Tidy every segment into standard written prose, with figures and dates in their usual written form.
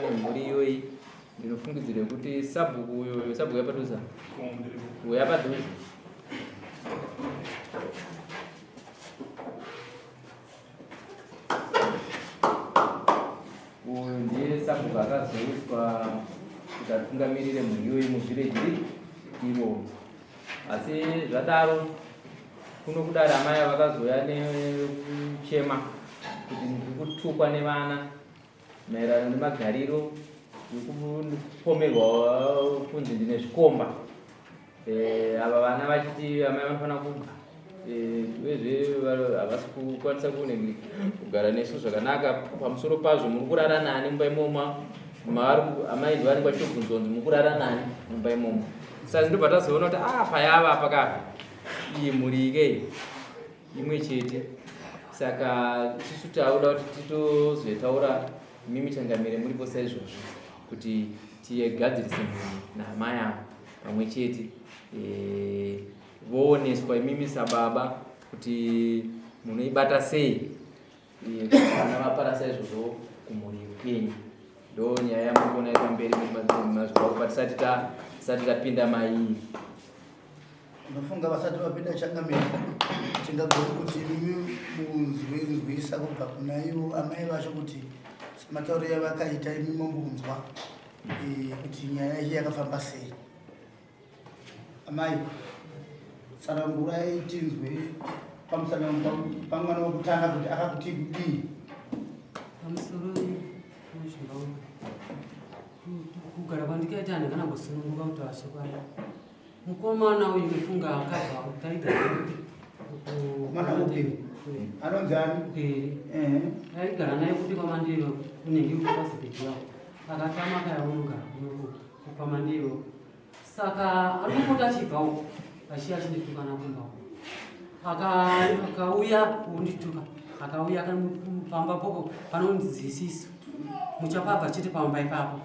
nemhuri iyoyi ndinofungidzira kuti sabhuku yapaduza yapaduza uyu ndiye sabhuku akazoiswa kuti atungamirire mhuri iyoyi muzvireji ivo. Asi zvadaro kuno kudari amai vakazoya nekuchema kuti ndiri kutukwa nevana maererano nemagariro ndikupomerwa kunzi ndine zvikomba. Ava vana vachiti amai vanofanira kubva uyezve havasi kukwanisa kugara nesu zvakanaka. Pamusoro pazvo muri kurara nani mumba imomo, amai ndivanenge vachitobvunzwa kunzi muri kurara nani mumba imomo. Saka ndobva tazoona kuti payava paka iyi mhuri ikei imwe chete. Saka tisu tauda kuti titozotaura mimi changamire muripo saizvozvo kuti tigadzirise mhuri naamai avo pamwe chete, vooneswa imimi sababa kuti munoibata sei vana vapara saizvozvo kumhuri kwenyu. Ndo nyaya yamurikuona iri pamberi mazvikwakupa tisati tapinda mairi. Unofunga vasati vapinda changamire tingagona kuti imimi munzwisa kubva kuna ivo amai vacho kuti matauro yavakaita imimo mbunzwa kuti nyaya iyi yakafamba sei. Amai tsanangurai tinzwe pamusana pamwana wokutanga kuti akakuti kudii pamusoro nezvimbaura kugara kwandikaita handikana kusununguka kuti vashokwana mukomana uyu mufunga akabva taita mwana upi anonzi ani aigara naye kuti kwamandiro unenge uri pasipiti yavo akatama kayaunogara kwamandiro. Saka anopota achibvawo achiya achinditukana kumbao akauya kundituka akauya akanipamba poko panonzi isisu muchapabva chete pamba ipapo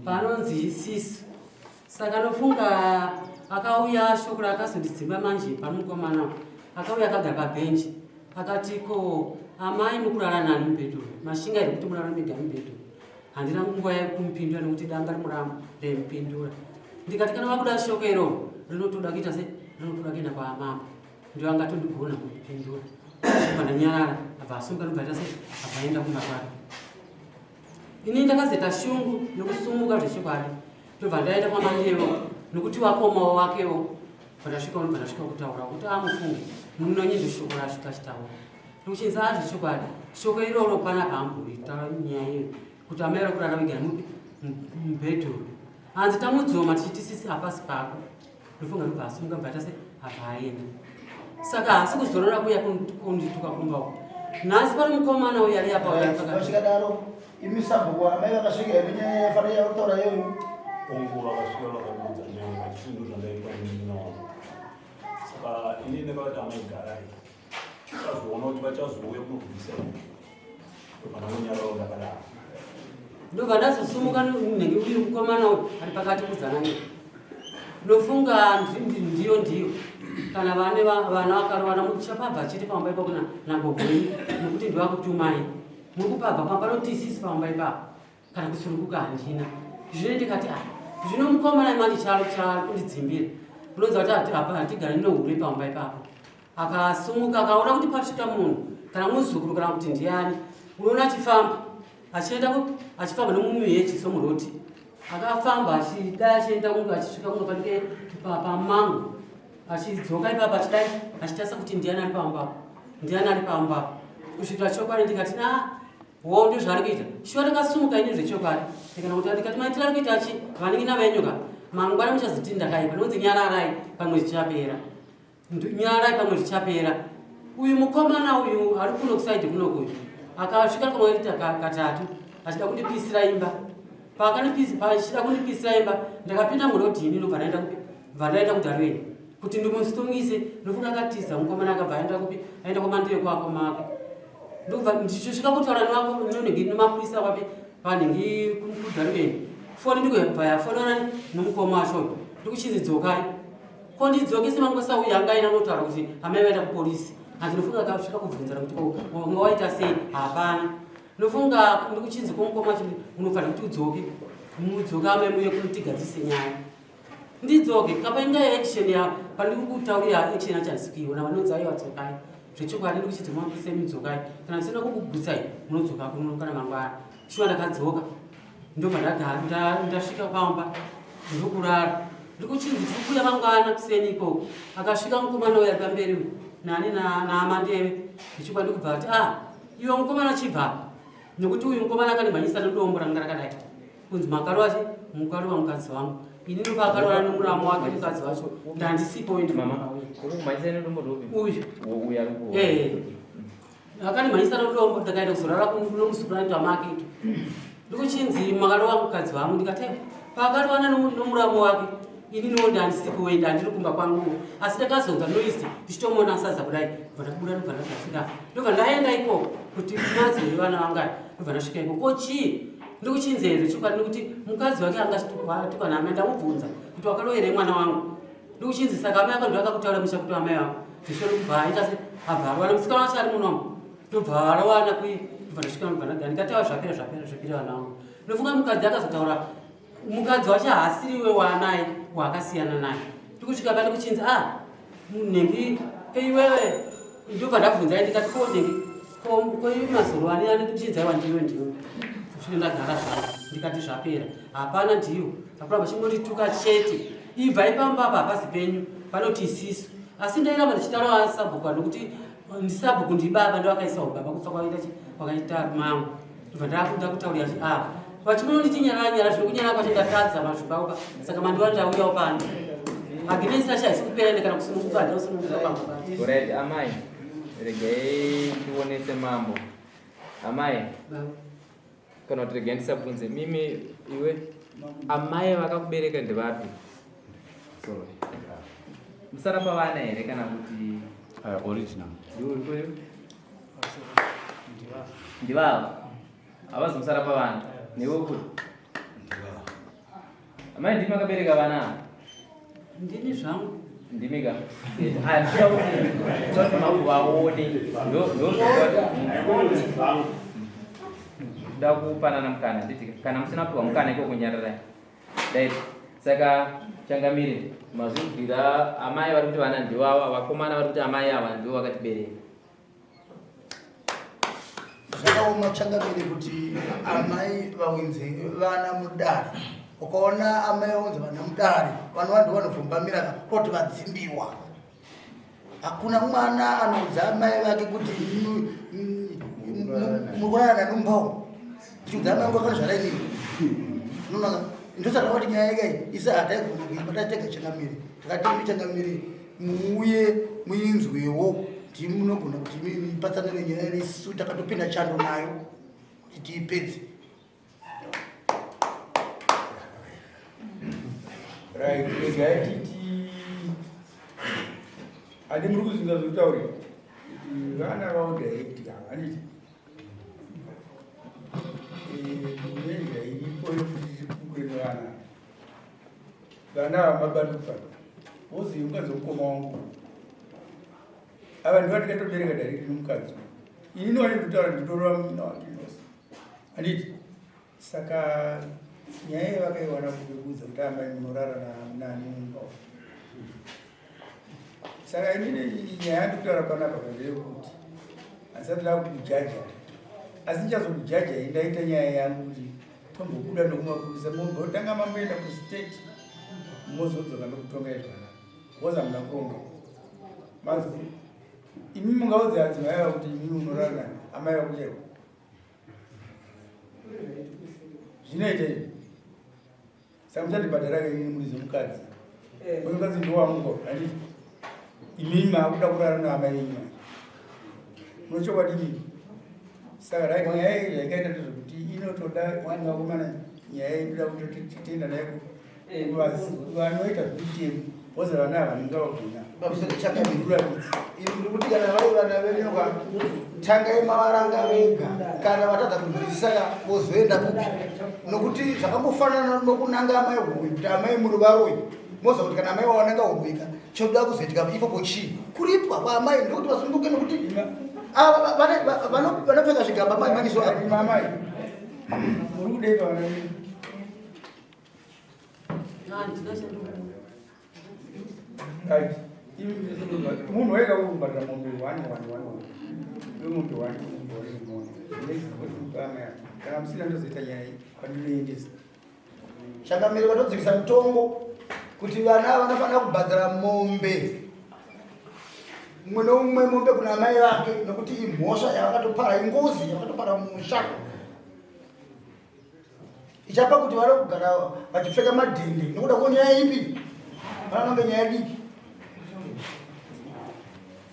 panonzi isisu. Saka anofunga akauya shoko rakazondidzimba manje pamukomana akauya akagara pabhenji akati ko amai mukurara nani mubhedhuru mashinga iri kuti murara mega mubhedhuru. Handina nguva yekumupindura nekuti danga rimurama ndemupindura. Ndikati kana wakuda shoko iro rinotoda kuita se rinotoda kuenda kwaamama ndio angatondigona kupindura. Pandanyarara abva asunga nobvaita se abvaenda kumba kwake. Ini ndakazoita shungu nekusumuka zvechokwadi ndobva ndaenda kwamandevo nokuti wakomawo wakewo pandasvika kutaura kuti amufunge munonyinde shoko rasvika achitaura nokuchinza azvechokwadi shoko iroro pana paamboritaura nyaya iyo kuti amai rakurara wegara mubhedhuru hanzi tamudzoma tichitisisi hapasi pako ndofunga ndobva asunga bvata se abva aenda. Saka hasi kuzorora kuya kundituka kumbao nhasi pane mukomana uyo ari apavachikadaro imi sabhuku amai vakasvika here nyaya yafanira yakutaura iyoyo ongo vakasvika vakabudza nyaya vachindu zvandaitwa nemuna wavo. Saka ini ndakati amaigarai vazoona kuti vachazouya kunobvisa kana munyara ndakadaro ndobva ndazosumuka nenge uri mukomana ari pakati kudzanani ndofunga ndiyo kana vana vakarovana muchapabva chete pamba ipapo nambogoni nokuti ndivakutumai muri kupabva pamba noti isisi pamba ipapo kana kusununguka handina. Zvino ndikati zvino mukomana manje chakundidzimbira unonzi kuti hatigari nohure pamba ipapo. Akasumuka akaona kuti pasvika munhu kana muzukuru kana kuti ndiani unoona achifamba achifamba nomumuhechi somuroti akafamba achidai achienda kunge achisvika kunge panike pamango achidzoka ipapo achidai achitasa kuti ndiani ari pamba kusvikira chokwadi ndikati wo ndio zvari kuita shuwa ndakasumuka ini zvechokwadi ndikana kuti ndikati maitira ari kuita achi vanenge navenyoka mangwana muchazoti ndakaipa nonzi nyararai pamwe zvichapera nyararai pamwe zvichapera. Uyu mukomana uyu ari kuno kusaidhi kunokuyu akasvika kamwaita katatu achida kundipisira imba pachida kundipisira imba ndakapinda murodhini ndobva ndaenda kudarweni kuti ndimusitungise ndofunga akatiza mukomana akabva aenda kwamandire kwako make ndobva ndichosvika kutaura nonenge nemapurisa kwape panenge kudarweni foni ndikubva yafonana nomukoma wacho ndikuchizidzokai ko ndidzoke semangosa uyu anga aina notaura kuti amai vaenda kupolisi hanzi ndofunga akasvika kubvunzana kuti nga waita sei hapana Ndofunga ndikuchinzi komukoma chini unofanira kuti udzoke. Mudzoka amai yekutigadzise nyaya. Ndidzoke kapainda action ya pandiri kutaurira action yachanzi kuiona vanonzi aiwa dzokai. Zvechokwadi ndikuchidzi mwambise mudzokai. Kana musina kukugutsai munodzoka kuno kana mangwana. Shuwa ndakadzoka. Ndasvika pamba. Ndokurara. Ndikuchinzi tikubuya mangwana kuseniko. Akasvika mukomana uya pamberi nani naamandeve. Zvechokwadi ndikubva ati iwe mukomana chibva. Nokuti uyu mukomana akanimhanyisa nedombo ranga rakadai. Kunzi makarowachi mukarowa mukadzi wangu. Ini ndo pakarora nomuramo wake mukadzi wacho ndandisipo wendi mama ukumhanyisa nedombo ropi uyu akanimhanyisa nedombo ndakaenda kuzorara nomusupuranti wamaketu ndikuchinzi makarowa mukadzi wangu ndikati pakarowana nomuramo wake ini ndo ndandisipo wendi handiri kumba kwangu asi ndakazonza noisi ndichitomona saza kudai ndakubuda ndobva ndakasvika ndobva ndaenda iko kuti madzoi vana vangai ndobva ndasvika iko kochii ndikuchinzere chokwadi nekuti mukadzi wake angatukwa name ndamubvunza kuti wakaroyerei mwana wangu ndikuchinzi saka amai akandu akakutaura musha kuti amai vangu zvishori kubva aita se abvarwana musikana wacho ari munomo ndobva varawana ndobva ndasvika ndobva ndikataura zvapera vana vangu ndofunga mukadzi akazotaura mukadzi wacho haasiriwe wanai waakasiyana naye ndikusvika pa ndikuchinzi nhengi peiwewe ndobva ndabvunzai ndikati ko nhengi koiwe mazoro ani ndikuchinzi aiwa ndiwe ndagara zvavo ndikati zvapera hapana ndiyo akuramba chingorituka chete ibvai pambapa hapazi penyu panoti isisu asi ndairamba ndichitaura sabhuku nokuti ndisabhuku ndibaba ndovakaisa ubaba kufa kwakaita mangu ndobva ndakutaurira pachinono ndichinyaranyara zvekunyara kwacho ndatadza mazvibauka saka mandiwa ndauyawo pano aginesi acho haisi kupera kana kusununguka ndausununguka pamwe Alright, amai regai tionese mambo amai kana kuti regai ndisabvunze mimi iwe amai vakakubereka ndevapi musara pavana here kana kuti original ndivavo havazi musara pavana newe kuti amai ndimi akabereka vana ndini zvangu ndimika kuti makuvaone ndakupanana mukana nditi kana musina kupiwa mukana iko kunyararai right saka changamire mazvibvira amai vari kuti vana ndivava vakomana vari kuti amai ava ndivo vakatibereka zvakaoma changamire kuti amai vaunze vana mudare ukaona amai vaunze vana mudare vanhu vanhu vanovhumbamira kuti vadzimbiwa hakuna mwana anoudza amai vake kuti mukurarana numbao tichiudza amai vangu akanozvarainii nonaka ndosaka kuti nyaya yekai isa hataigona taitega changamire takatimi changamire muuye muinzwewo kuti munogona kuti mipatsanire nyaya nesu takatopinda chando nayo kuti tiipedze regai titi hadi muri kuzinga zvekutaurira kuti vana vaudaiti havaniti nenga iripo yekuti tikureni vana vamabatupa wozi mukadzi wokoma wangu ava ndiva tikatobereka dariki nomukadzi ini nowani kutaura nditorova mumina wake inosi handiti saka nyaya yevakaiwana kuvekudza kuti amai munorara nani mumbao saka inini nyaya yandikutaura panapa ndeyekuti handisati lava kujaja asi ndichazokujaja indaita nyaya yangu kuti tombobuda nokumapurisa mombotanga mamboenda kustate mozodzoka nokutonga izvana woza muna kuronga manzi imi mungaudzi adzimai ava kuti imi munorara nani amai vakuchaiwa zvinoita izvi saka muchandibhadhara kainini muri zvemukadzi mukadzi ndowangu handiti imimi maakuda kurara naamai enyu munochokwadi saka nyaya iyi yakaita ndezvekuti inotoda wani vakomana nyaya inoda kuti titenda nayo vanoita zvekutemu voza vana ava vanenge vagona kuti kana vari vana venyuka tangai mavaranga vega kana vatadza kunzwisisaka vozoenda kupi nokuti zvakambofanana nokunanga amai hurwi kuti amai muri varoi moza kuti kana amai vavananga hurwika choda kuzoitika ipopo chii kuripwa kwaamai ndokuti vasununguke nokuti vanopfeka zvigamba manyiso Ati mamai muri kudeka vana venyu. Right. Munhu wega uri kubhadhara mombe 1 wemuntu 1 kana musina ndozoita nyaya iyi kwandinoendesa. Changamiri vatodzikisa mutongo kuti vana vanofanira kubhadhara mombe mumwe noumwe mombe kuna mai vake nokuti imhosva yavakatopara, ingozi yavakatopara mumusha. Ichapa kuti vanogara vachipfeka madhende nokuda kwonyaya ipi? Vanonge nyaya diki.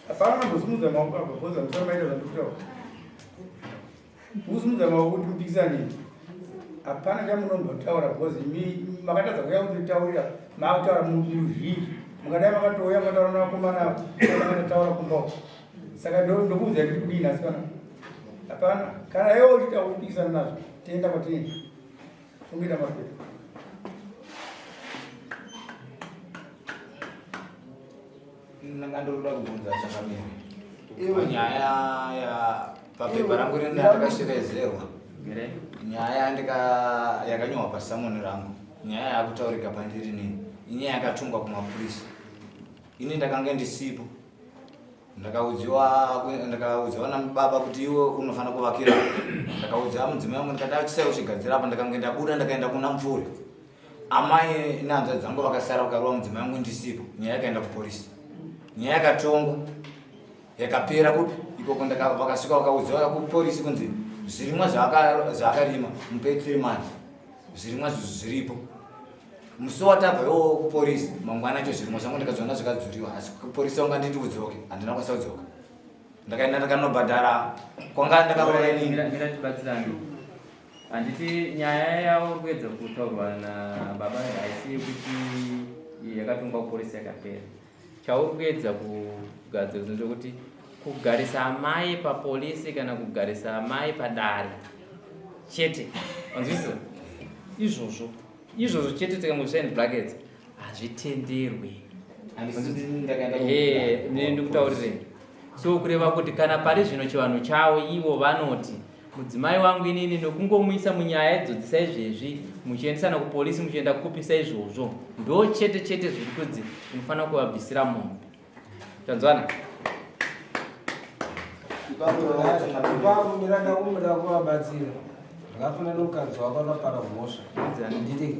Hapana kusimudza maoko apo bhoza musamaita zvandikutaura. Kusimudza maoko kuti mupikisane. Hapana chamunombotaura bhozi makatadza kuya kunditaurira makutaura muzhinji. Mukadai makatouya mukataura navakomana makataura kumba. Saka ndokuudza kuti kudini asi kana. Hapana kana iwe uchida kupikisana nazvo toenda kwatinoenda. Fungira mapeto. Ndinoda kubvunza Changamire nyaya papepa rangu randakashirezerwa, nyaya yakanyorwa pasamoni rangu, nyaya yakutaurika pandiri nini, inyaya yakatungwa kumapurisa. Ini ndakanga ndisipo, ndakaudziwa namubaba kuti iwe unofanira kuvakira. Ndakaudziwa mudzimai wangu ndikati achisai uchigadzira apa, ndakanga ndabuda ndakaenda kuna Mvuri. Amai nehanzva dzangu vakasara vakarova mudzimai wangu ndisipo, nyaya yakaenda kupolisi. Nyaya yakatongwa yakapera kupi ikoko, vakasvika vakaudziwa kupolisi kunzi zvirimwa zvaakarima mupe 3 months, zvirimwa zviripo. Musi watabvawo kupolisi mangwana acho zvirimwa zvangu ndikazoona zvikadzuriwa, asi kupolisi wanga nditi udzoke, handina kwasa kudzoka. Ndakaenda ndakanobhadhara kwanga ndakarora inini. Ndiratibatsirani handiti nyaya yavo kuedza kutaurwa nababa haisi kuti yakatungwa kupolisi yakapera. Chauri kuedza kugadzira kuti kugarisa amai papolisi kana kugarisa amai padare chete, wanzwisisa? Izvozvo chete tikangozvisa in brackets hazvitenderwi. Ndikutaurirei. So kureva kuti kana pari zvino chivanhu chavo ivo vanoti mudzimai wangu inini nokungomuisa munyaya idzodzisa izvezvi muchiendesana kupolisi muchienda kupisa izvozvo ndo chete zviri kunzi munofanira kuvabvisira mombe. Tanzwana ipapo mirandaumbida kuvabatsira zvakafanana nomukadzi wako akapara mhosva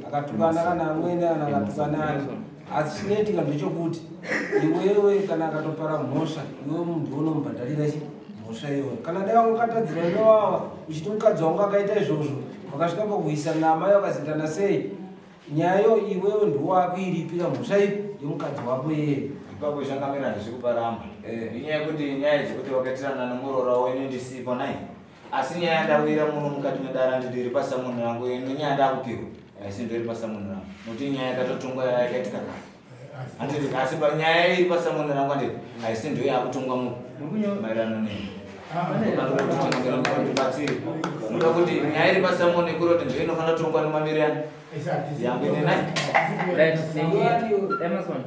akatukana kana amweni ana akatukana ani, asi chinoitika ndechekuti iwewe kana akatopara mhosva iwe muntu unomubhadharira mhosva iyoyo. Kana dai wangokatadzira newawa uchiti mukadzi wangu akaita izvozvo wakasvika pakuisana naamai wakazitana sei, nyayo iwewe ndiwako iripira mhosva ipi yomukadzi wako iyeye. Ipapo Changamire ndizvikuparamba inyaya yekuti nyaya dzekuti wakatirana nomurora wenyu ndisipo nai, asi nyaya ndawira muno mukati medara ndiri pasamoni rangu nenyaya ndakupirwa haisi ndiri pasamoni rangu nokuti nyaya yakatotongwa yakaitika kare handiri, asi panyaya iri pasamoni rangu handiri haisi ndiyo yakutongwa maererano neni. Ndibatsire noda kuti nyaya iri pasamoni kuroti ndiyo inofanira kutongwa nemamiri ano yangu ine nai. Emerson.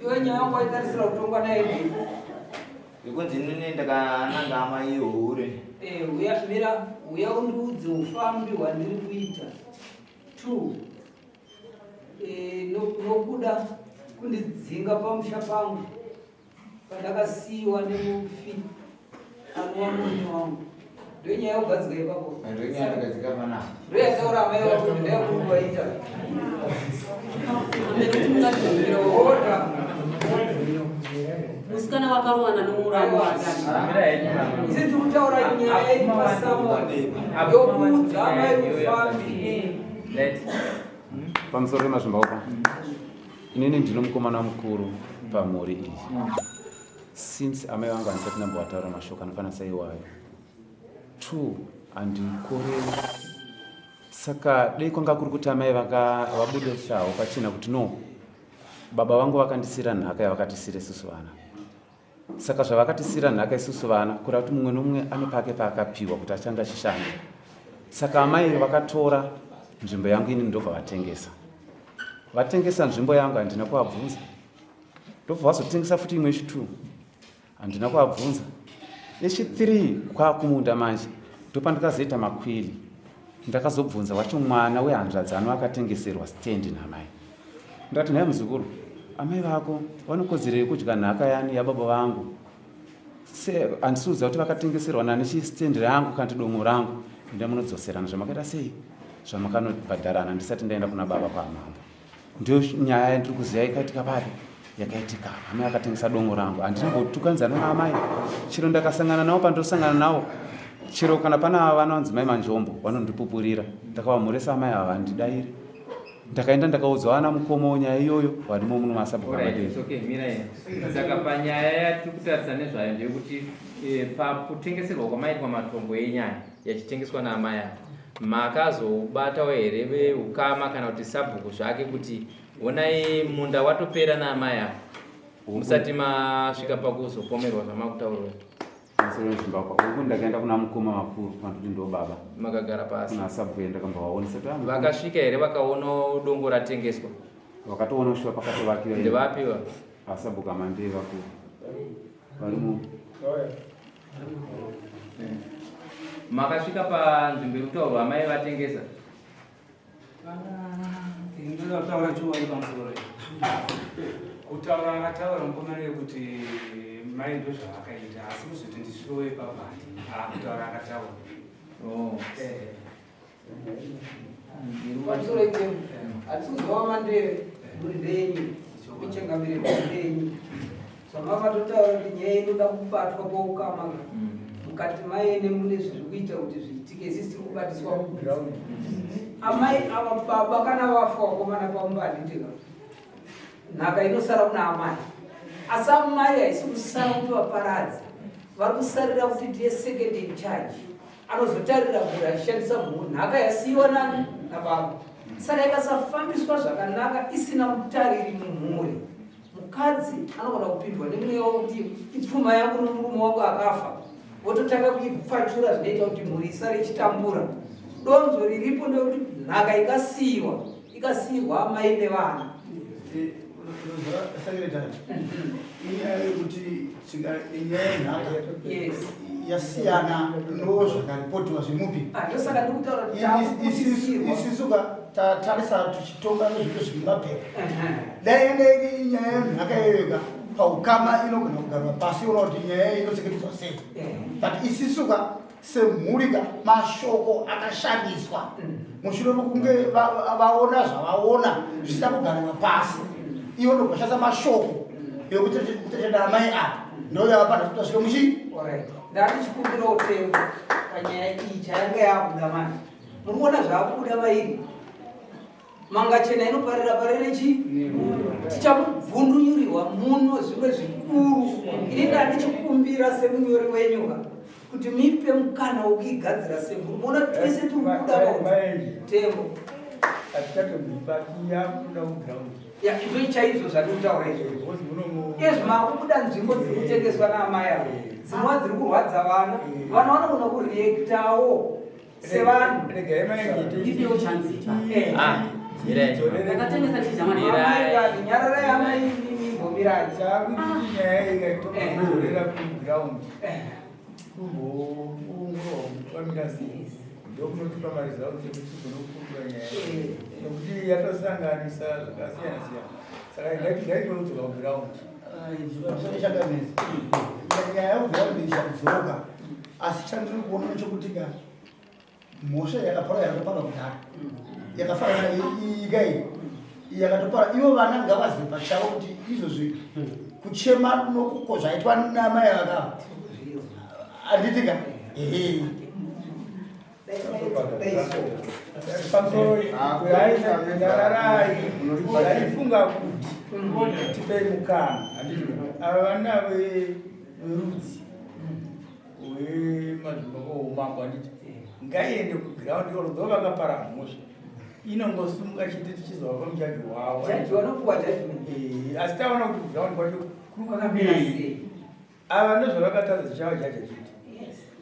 Iwe nyaya yangu waitarisira kutongwa naye ndii? Ikunzi nini ndakananga amai hure. Uya undiudze ufambi hwandiri kuita. 2 nokuda kundidzinga pamusha pangu pandakasiyiwa nemufi anova munhu wangu. Ndo nyaya yokugadzika ipapo. Ndo nyaya yakagadzika panapa. Ndo yataura amai vako kuti ndayakuru waita. Musikana wakarowana nomurava watani. Isi tikutaura nyaya iri pasamoni yokuudza amai ufambi. Pamusoro pemazvimbaupa inini ndino mukomana mukuru pamhuri iyi. Since amai vangu hanisati nambovataura mashoko anofanira saiwayo. 2 handikoreri. Saka dei kwanga kuri kuti amai vabudesawo pachina kuti no, baba vangu vakandisira nhaka yavakatisira isusu vana. Saka zvavakatisira nhaka isusu vana kureva kuti mumwe nomumwe ane pake paakapiwa kuti achange achishanda. Saka amai vakatora nzvimbo yangu ini ndobva vatengesa nzvimbo yangu, handina kuvabvunza. Ndobva vazotengesa futi imwe yechi2, handina kuvabvunza. Yechi3 kwakumunda manje ndopandikazoita makwili. Ndakazobvunza wacho mwana wehanzvadzano akatengeserwa stendi namai. Ndakati naye muzukuru, amai vako vanokodzerei kudya nhaka yani yababa vangu? Handisiudza kuti vakatengeserwa nani chistendi rangu kandi dongo rangu. Enda munodzoserana zvamakaita sei? Zvamakanobhadharana ndisati ndaenda kuna baba kwaamambo. Ndio nyaya yandiri kuziva ikaitika pari yakaitika. Amai akatengesa dongo rangu. Handina kutukanzana naamai. Chiro ndakasangana navo pandosangana navo. Chiro kana pana vana vanzi mai Manjombo vanondipupurira. Ndakavamhoresa amai ava handidairi. Ndakaenda ndakaudzwa vana mukomo nyaya iyoyo varimo muno masabhuku amadei. Okay, mirai. Saka panyaya yatiri kutarisa nezvayo ndeyekuti pakutengeserwa kwamaitwa matombo enyaya yachitengeswa naamai ava, makazobatawo here ukama kana kuti sabhuku zvake kuti onai munda watopera naamai ava musati masvika pakuzopomerwa zvamakutaurwa? Uku ndakaenda kuna mukoma makuru panduti ndo baba. Makagara pasi kuna sabhuku ndakambavaonesa. Vakasvika here vakaona dongo ratengeswa? Vakatoona shuwa pakatovakira. Ndevapiwa asabhuku amandei vakuru varimo. Makasvika panzvimbo yekutaurwa amai vatengesa? Ndinotaura chiwari pamusoro. Kutaura akataura mukomana yekuti mai ndo zvavakaita, asi kuzoti ndishowe pabhandi akutaura akataura. Pamusoro itembu hatikuziva mandeve muri ndenyu kuchengamire ndenyu zvamavatotaura kuti nyaya inoda kubatwa kwaukama mukati maene mune zviri kuita kuti zviitike isisi tiri kubatiswa kuground. Amai ava baba kana vafa wakomana pamumbanditeka nhaka inosara kuna amai, asi amai haisi kusara kuti vaparadzi, vari kusarira kuti ndiye second in charge anozotarira kuti achishandisa nhaka yasiyiwa nani nababa. Saka ikasafambiswa zvakanaka isina mutariri mumhuri, mukadzi anogona kupindwa nemweya wokuti ipfuma yangu nomurume wangu akafa, wototanga kuipfachura zvinoita kuti mhuri isare ichitambura. Donzo riripo ndekuti nhaka ikasiyirwa amai nevana. Inyaya yekuti inyaya yenhaka yasiyana nozvakaripotiwa zvemupi. Ndosaka ndikutaura isisuka tatarisa tuchitonga nezvito zviri mapepa. Dai yanga iri nyaya yenhaka iyoyoga paukama inogona kugarwa pasi ona kuti nyaya inochengetedzwa sei. But isisuka semhurika mashoko akashandiswa mushure mekunge vaona zvavaona zvisina kugarwa pasi, ivo ndobvashasa mashoko ekuteteda amai apa ndoyava panha kutasvika muchi. Ndatichikumbira utembo panyaya iyi chayanga yabuda mani. Muri kuona zvaakubuda mairi manga chena inoparira parire chi tichamubvundunyurirwa muno zvimwe zvikuru. Ini ndandichikumbira semunyori wenyuka kuti mipe mukana wokugadzira semburu. Muona twese tiri kubuda tembo atikatomipaki yakuda kuground. Izvo chaizvo zvandikutaura izvo. Izvi makubuda nzvimbo dziri kutengeswa naamai avo, dzimwe dziri kurwadza vana, vana vanogona kureaktawo sevanhu. Ndipewo chance. Ndakatengesa chizamani nyararai amai mimbomirai. Chakuti nyaya ikaitorera kuground kumboungomutwamira sei ndokunotipa maresults ekuti gonokundwa nyaya nekuti yatosanganisa zvakasiyana siyana. Saka ngaitoudzoka kuground. Chakanezi nyaya yekuground ichadzoka, asi chandiri kuona nechekuti ka mhosva yakapara yakatopara kudhara yakafanana ikai yakatopara. Ivo vana ngavazive pachavo kuti izvozvi kuchema zvaitwa namai vakava handitika aifunga kuti tipei mukana ava vana verudzi wemadzimbakoumambo anditi ngaiende kuground ivo vakapara mhosva inongosimuka chiti tichizova pamujaji wavo asi taona kuti kuground kwacho ava ndozvavakataza zichava jaja chiti.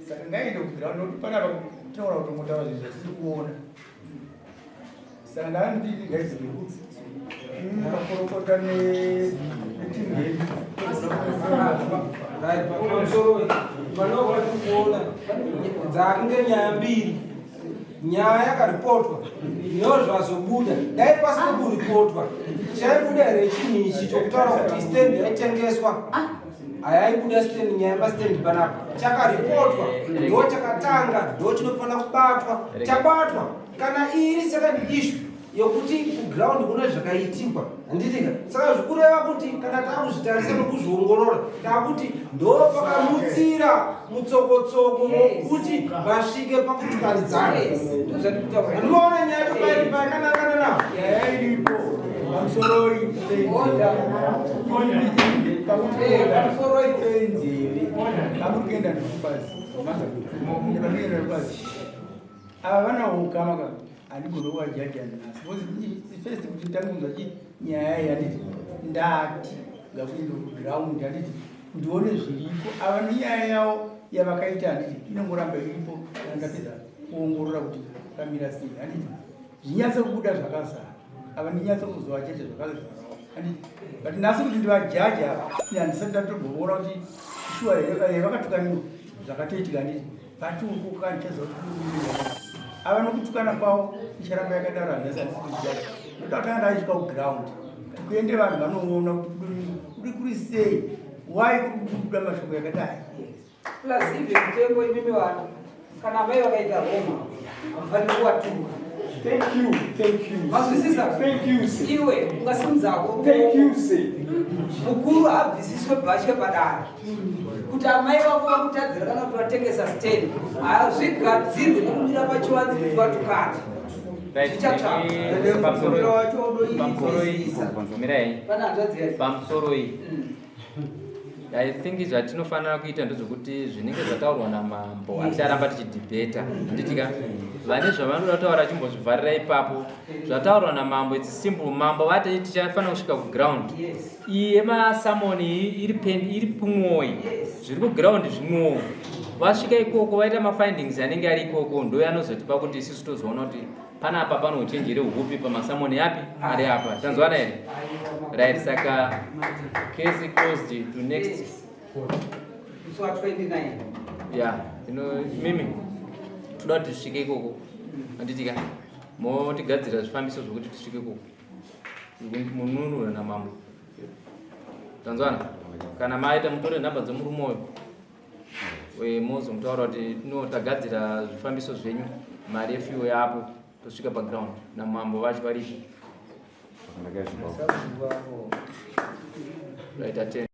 Saka ngaiende kuground nokuti panapa tinoona kuti mutaura zvinhu zvatiri kuona saka ndaandiri guys mukakorokota netingeni panokuona dzakunge nyaya mbiri. Nyaya yakaripotwa niyo zvazobuda dai pasina kuripotwa chaibuda here chinhu ichi chokutaura kuti stendi yaitengeswa hayaibuda stendi nyaya yemastendi panapa chakaripotwa ndo chakatanga ndo chinofanira kubatwa chabatwa kana iri second issue yokuti kuground kuna zvakaitikwa handitika saka zvikureva kuti kana taakuzvitarisa nokuzviongorora taakuti ndo pakamutsira mutsokotsoko wokuti vasvike pakutukanidzana anoona nyaya topaikanangana navo nyaya iripo pamusoro penzeve kamuri kuenda nekubazi ava vana ukama handigone kuvajaja nhasi first kuti ndangunzwa chi nyaya yanditi ndati ngakuende kuground handiti ndione zviripo ava nenyaya yavo yavakaita handiti inongoramba iripo andapedza kuongorora kuti kamira sei handiti zvinyatse kubuda zvakazara ava ndinyatse kuzovajaja zvakazarawo handiti but nhasi kuti ndivajaja handisati ndatomboona kuti shuwa here vakatukaniwa zvakatoitika handiti patuko kandichazokuaa ava nokutukana kwavo icharamba yakadaro handisatiijaja ndoda kutanga ndaisvika kuground kuende vanhu vanoona kuri kuri sei wai kuri kubuda mashoko yakadai plazive mutengo imimi vanhu kana mai vakaita roma vafanira kuwatuka mazwisisa iwe ungasimuzako mukuru abvisiswe bhatye padare kuti amai vako vakutadzira kana kuti vatengesa stendi zvigadzirwe nekudira pachiwanzi kuti vatukane pamusoro iyi I think zvatinofanira kuita ndezvekuti zvinenge zvataurwa namambo aticharamba tichidhibheta nditika vane zvavanoda kutaura chimbozvivharira ipapo zvataurwa namambo it's simple mambo vati tichafanira kusvika kuground iye masamoni iri pumwoyi zviri kuground zvimwowo vasvika ikoko vaita mafindings anenge ari ikoko ndo yanozotipa kuti isusu tozoona kuti panapa pano uchenjere uhupi pamasamoni yapi ari apa tanzwana here right saka case closed to next so 29 yeah mimi toda kuti tisvike ikoko handitika motigadzira zvifambiso zvokuti tisvike ikoko mununura namambo tanzwana kana maita mutore nhamba dzemurumoyo mozomutaura kuti tagadzira zvifambiso zvenyu mari yefuel yapo tosvika paground namambo vacho varipo right at 10